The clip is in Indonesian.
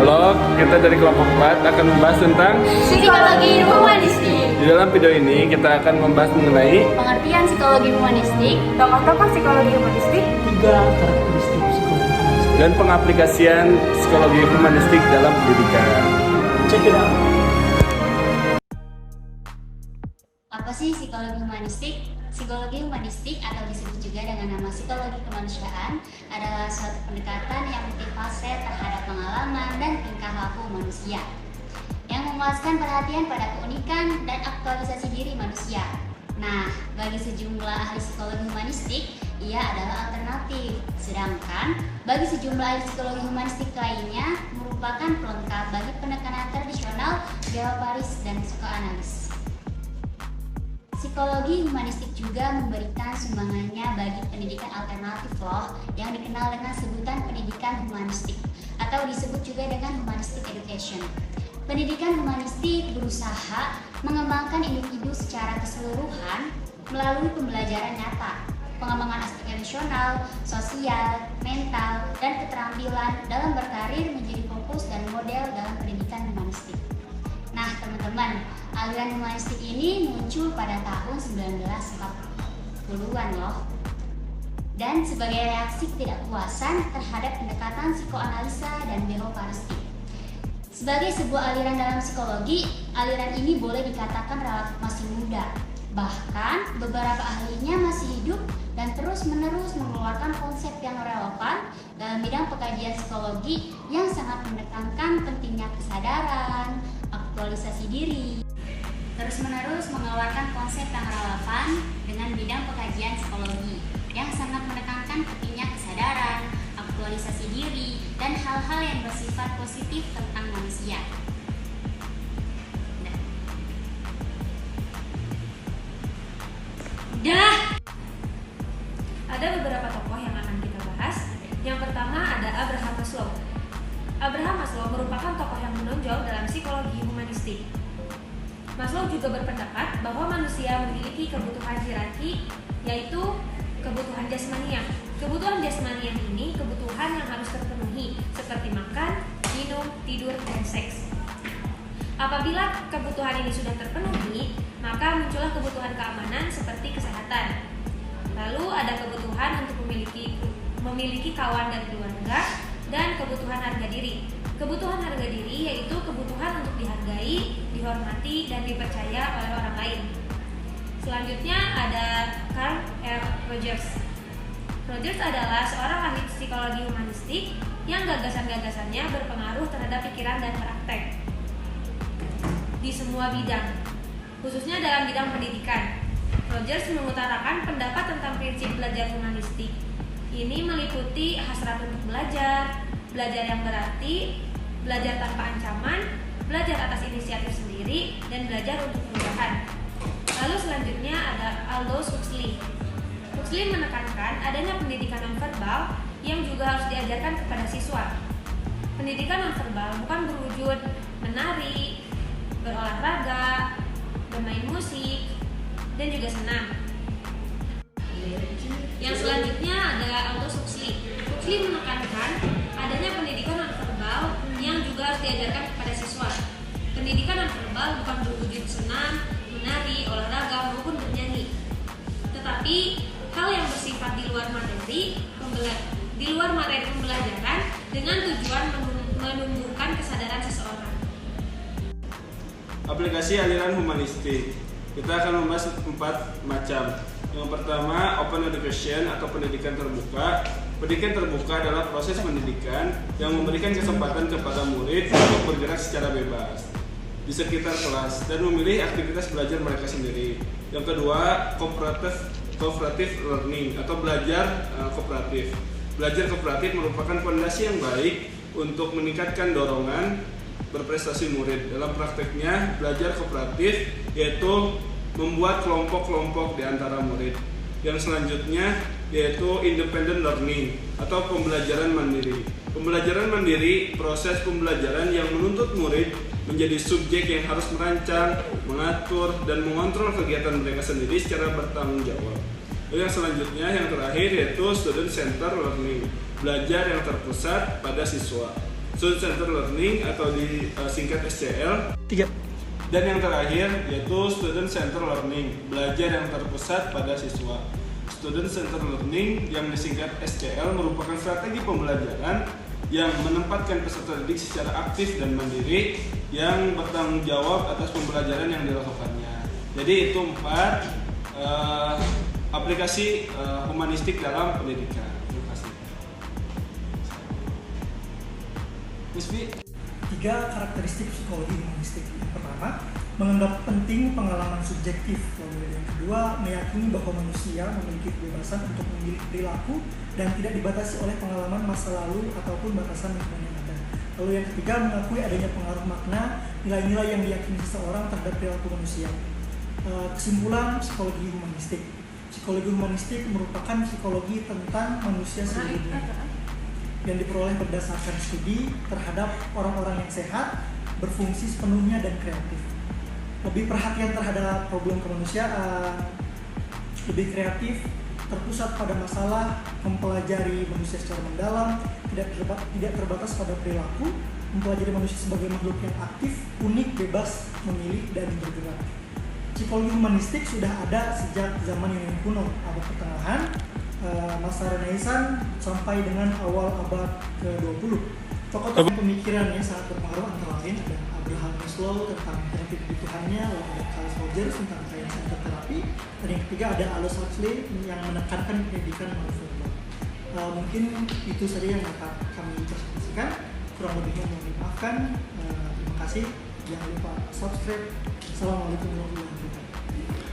Halo, kita dari kelompok 4 akan membahas tentang Psikologi humanistik. di dalam video ini kita akan membahas mengenai Pengertian psikologi humanistik, Tokoh-tokoh psikologi humanistik, tiga karakteristik psikologi humanistik. dan pengaplikasian psikologi humanistik dalam pendidikan. Check it out. Apa sih psikologi humanistik? Psikologi humanistik atau disebut juga dengan nama psikologi kemanusiaan adalah suatu pendekatan yang multifase terhadap pengalaman dan tingkah laku manusia yang memuaskan perhatian pada keunikan dan aktualisasi diri manusia. Nah, bagi sejumlah ahli psikologi humanistik, ia adalah alternatif. Sedangkan bagi sejumlah ahli psikologi humanistik lainnya merupakan pelengkap bagi penekanan tradisional, geoparis, dan psikoanalis. Psikologi humanistik juga memberikan sumbangannya bagi pendidikan alternatif loh, yang dikenal dengan sebutan pendidikan humanistik atau disebut juga dengan humanistic education. Pendidikan humanistik berusaha mengembangkan individu secara keseluruhan melalui pembelajaran nyata, pengembangan aspek emosional, sosial, mental, dan keterampilan dalam berkarir menjadi fokus dan model dalam pendidikan humanistik. Nah teman-teman, aliran humanistik ini muncul pada tahun 1940-an loh. Dan sebagai reaksi ketidakpuasan terhadap pendekatan psikoanalisa dan geoparistik. Sebagai sebuah aliran dalam psikologi, aliran ini boleh dikatakan relatif masih muda. Bahkan beberapa ahlinya masih hidup dan terus-menerus mengeluarkan konsep yang relevan dalam bidang pengkajian psikologi yang sangat menekankan pentingnya kesadaran, aktualisasi diri. Terus-menerus mengeluarkan konsep yang relevan dengan bidang pengkajian psikologi yang sangat menekankan pentingnya kesadaran, aktualisasi diri, dan hal-hal yang bersifat positif tentang manusia. Dah. ada beberapa tokoh yang akan kita bahas. Yang pertama ada Abraham Maslow. Abraham Maslow merupakan tokoh yang menonjol dalam psikologi humanistik. Maslow juga berpendapat bahwa manusia memiliki kebutuhan hierarki, yaitu kebutuhan jasmania. Kebutuhan jasmania ini kebutuhan yang harus terpenuhi, seperti makan, minum, tidur, dan seks. Apabila kebutuhan ini sudah terpenuhi, maka muncullah kebutuhan keamanan seperti kesehatan. Lalu ada kebutuhan untuk memiliki kawan dan keluarga, dan kebutuhan harga diri. Kebutuhan harga diri yaitu kebutuhan untuk dihargai, dihormati, dan dipercaya oleh orang lain. Selanjutnya ada Carl R. Rogers. Rogers adalah seorang ahli psikologi humanistik yang gagasan-gagasannya berpengaruh terhadap pikiran dan praktek di semua bidang, khususnya dalam bidang pendidikan. Rogers mengutarakan pendapat tentang prinsip belajar humanistik. Ini meliputi hasrat untuk belajar, belajar yang berarti, belajar tanpa ancaman, belajar atas inisiatif sendiri, dan belajar untuk perubahan. Lalu selanjutnya ada Aldous Huxley. Huxley menekankan adanya pendidikan nonverbal yang juga harus diajarkan kepada siswa. Pendidikan nonverbal bukan berwujud menari, berolahraga, bermain musik, dan juga senam. Yang selanjutnya ada Aldous Huxley. Huxley menekankan adanya pendidikan nonverbal yang juga harus diajarkan kepada siswa. Pendidikan nonverbal bukan berwujud senam, menari, olahraga, maupun bernyanyi, tetapi hal yang bersifat di luar materi pembelajaran dengan tujuan menumbuhkan kesadaran seseorang. Aplikasi aliran humanistik. Kita akan membahas 4 macam. Yang pertama, open education atau pendidikan terbuka. Pendidikan terbuka adalah proses pendidikan yang memberikan kesempatan kepada murid untuk bergerak secara bebas di sekitar kelas dan memilih aktivitas belajar mereka sendiri. Yang kedua, cooperative learning atau belajar kooperatif. Belajar kooperatif merupakan fondasi yang baik untuk meningkatkan dorongan berprestasi murid. Dalam prakteknya, belajar kooperatif yaitu membuat kelompok-kelompok di antara murid. Yang selanjutnya yaitu independent learning atau pembelajaran mandiri. Pembelajaran mandiri, proses pembelajaran yang menuntut murid menjadi subjek yang harus merancang, mengatur, dan mengontrol kegiatan mereka sendiri secara bertanggung jawab. Yang selanjutnya, yang terakhir yaitu student center learning, belajar yang terpusat pada siswa. Student Centered Learning atau disingkat SCL. 3. Dan yang terakhir yaitu Student Centered Learning, belajar yang terpusat pada siswa. Student Centered Learning yang disingkat SCL merupakan strategi pembelajaran yang menempatkan peserta didik secara aktif dan mandiri yang bertanggung jawab atas pembelajaran yang dilakukannya. Jadi itu 4 aplikasi humanistik dalam pendidikan. Terima kasih. Miss V. 3 karakteristik psikologi humanistik. Yang pertama, menganggap penting pengalaman subjektif. Lalu yang kedua, meyakini bahwa manusia memiliki kebebasan untuk memilih perilaku dan tidak dibatasi oleh pengalaman masa lalu ataupun batasan lingkungan yang ada. Lalu yang ketiga, mengakui adanya pengaruh makna, nilai-nilai yang diyakini seseorang terhadap perilaku manusia. Kesimpulan psikologi humanistik. Psikologi humanistik merupakan psikologi tentang manusia seluruhnya yang diperoleh berdasarkan studi terhadap orang-orang yang sehat, berfungsi sepenuhnya dan kreatif. Lebih perhatian terhadap problem kemanusiaan, lebih kreatif, terpusat pada masalah, mempelajari manusia secara mendalam, tidak terbatas pada perilaku, mempelajari manusia sebagai makhluk yang aktif, unik, bebas, memilih, dan bergerak. Psikologi humanistik sudah ada sejak zaman Yunani kuno, abad pertengahan, masa Renaissance sampai dengan awal abad ke-20. Tokoh-tokoh pemikiran yang sangat berpengaruh antara lain ada Abraham Maslow tentang terapi kebutuhannya, lalu ada Carl Rogers tentang science-centered terapi, dan yang ketiga ada Aldous Huxley yang menekankan pendidikan manufaktur. Mungkin itu saja yang dapat kami presentasikan. Kurang lebihnya mohon dimaafkan. Terima kasih. Jangan lupa subscribe. Assalamualaikum warahmatullahi wabarakatuh.